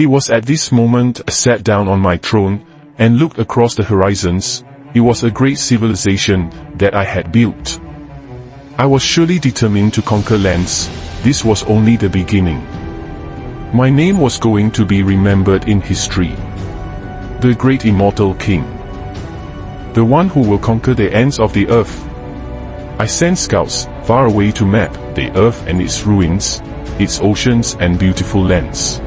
It was at this moment I sat down on my throne, and looked across the horizons. It was a great civilization that I had built. I was surely determined to conquer lands. This was only the beginning. My name was going to be remembered in history. The great immortal king. The one who will conquer the ends of the earth. I sent scouts far away to map the earth and its ruins, its oceans and beautiful lands.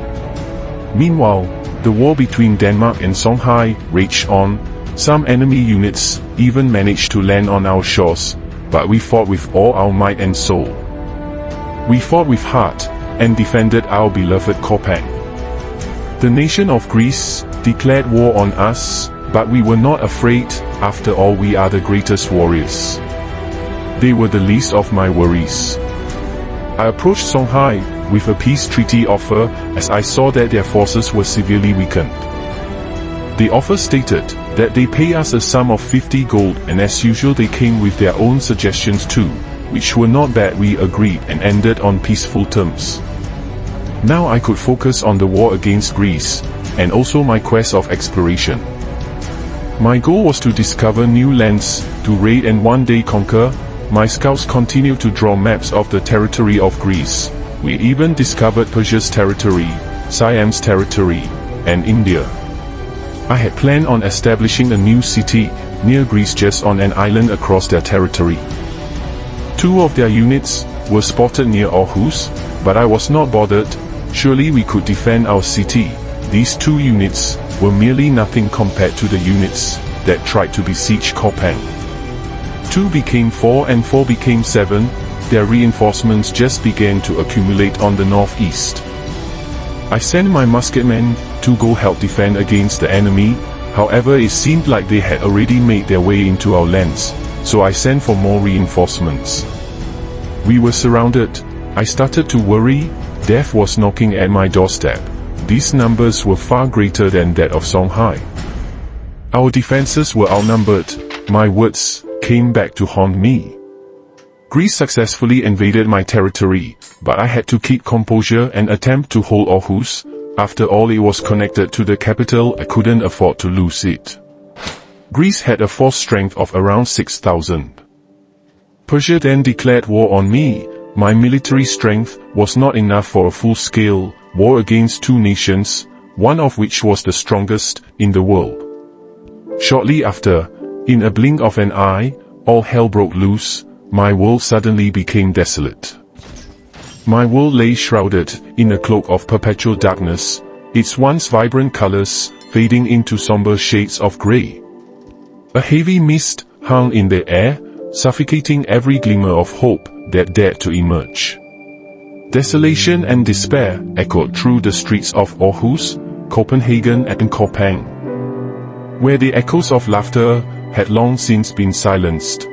Meanwhile, the war between Denmark and Songhai raged on. Some enemy units even managed to land on our shores, but we fought with all our might and soul. We fought with heart, and defended our beloved Copenhagen. The nation of Greece declared war on us, but we were not afraid. After all, we are the greatest warriors. They were the least of my worries. I approached Songhai with a peace treaty offer, as I saw that their forces were severely weakened. The offer stated that they pay us a sum of 50 gold, and as usual they came with their own suggestions too, which were not bad. We agreed and ended on peaceful terms. Now I could focus on the war against Greece, and also my quest of exploration. My goal was to discover new lands, to raid and one day conquer. My scouts continued to draw maps of the territory of Greece. We even discovered Persia's territory, Siam's territory, and India. I had planned on establishing a new city near Greece just on an island across their territory. 2 of their units were spotted near Aarhus, but I was not bothered. Surely we could defend our city. These 2 units were merely nothing compared to the units that tried to besiege Copenhagen. 2 became 4 and 4 became 7. Their reinforcements just began to accumulate on the northeast. I sent my musketmen to go help defend against the enemy. However, it seemed like they had already made their way into our lands, so I sent for more reinforcements. We were surrounded. I started to worry. Death was knocking at my doorstep. These numbers were far greater than that of Songhai. Our defenses were outnumbered. My words came back to haunt me. Greece successfully invaded my territory, but I had to keep composure and attempt to hold Aarhus. After all, it was connected to the capital. I couldn't afford to lose it. Greece had a force strength of around 6,000. Persia then declared war on me. My military strength was not enough for a full-scale war against 2 nations, one of which was the strongest in the world. Shortly after, in a blink of an eye, all hell broke loose. My world suddenly became desolate. My world lay shrouded in a cloak of perpetual darkness, its once vibrant colors fading into somber shades of grey. A heavy mist hung in the air, suffocating every glimmer of hope that dared to emerge. Desolation and despair echoed through the streets of Aarhus, Copenhagen and Copenhagen, where the echoes of laughter had long since been silenced.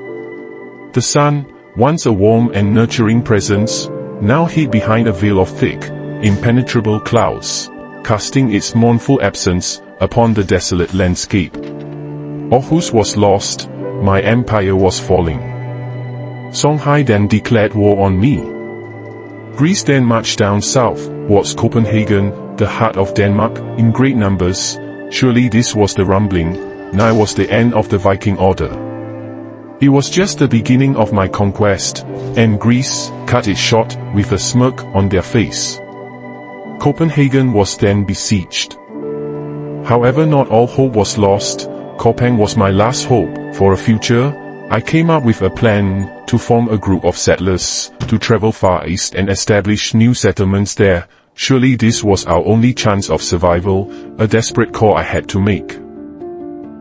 The sun, once a warm and nurturing presence, now hid behind a veil of thick, impenetrable clouds, casting its mournful absence upon the desolate landscape. Aarhus was lost. My empire was falling. Songhai then declared war on me. Greece then marched down south towards Copenhagen, the heart of Denmark, in great numbers. Surely this was the rumbling. Now was the end of the Viking order. It was just the beginning of my conquest, and Greece cut it short with a smirk on their face. Copenhagen was then besieged. However, not all hope was lost. Copenhagen was my last hope for a future. I came up with a plan to form a group of settlers to travel far east and establish new settlements there. Surely this was our only chance of survival, a desperate call I had to make.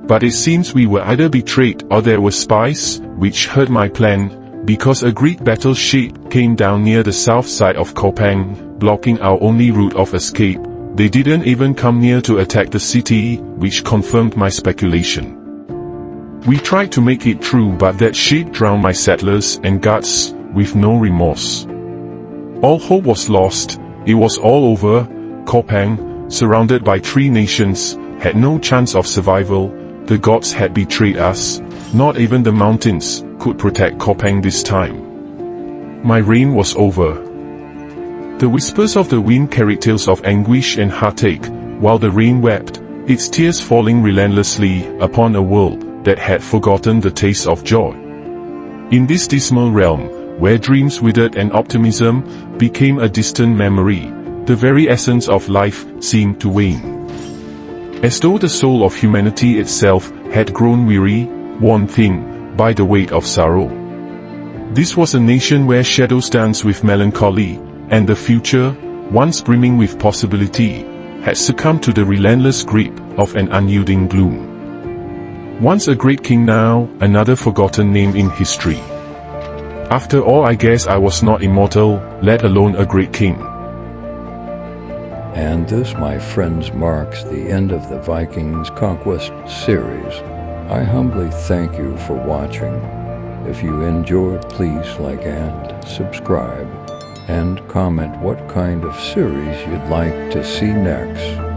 But it seems we were either betrayed or there were spies, which hurt my plan, because a Greek battleship came down near the south side of Copenhagen, blocking our only route of escape. They didn't even come near to attack the city, which confirmed my speculation. We tried to make it through, but that ship drowned my settlers and guards with no remorse. All hope was lost. It was all over. Copenhagen, surrounded by 3 nations, had no chance of survival. The gods had betrayed us. Not even the mountains could protect Copenhagen this time. My reign was over. The whispers of the wind carried tales of anguish and heartache, while the rain wept, its tears falling relentlessly upon a world that had forgotten the taste of joy. In this dismal realm, where dreams withered and optimism became a distant memory, the very essence of life seemed to wane. As though the soul of humanity itself had grown weary, worn thin by the weight of sorrow. This was a nation where shadows danced with melancholy, and the future, once brimming with possibility, had succumbed to the relentless grip of an unyielding gloom. Once a great king, now another forgotten name in history. After all, I guess I was not immortal, let alone a great king. And this, my friends, marks the end of the Vikings Conquest series. I humbly thank you for watching. If you enjoyed, please like and subscribe, and comment what kind of series you'd like to see next.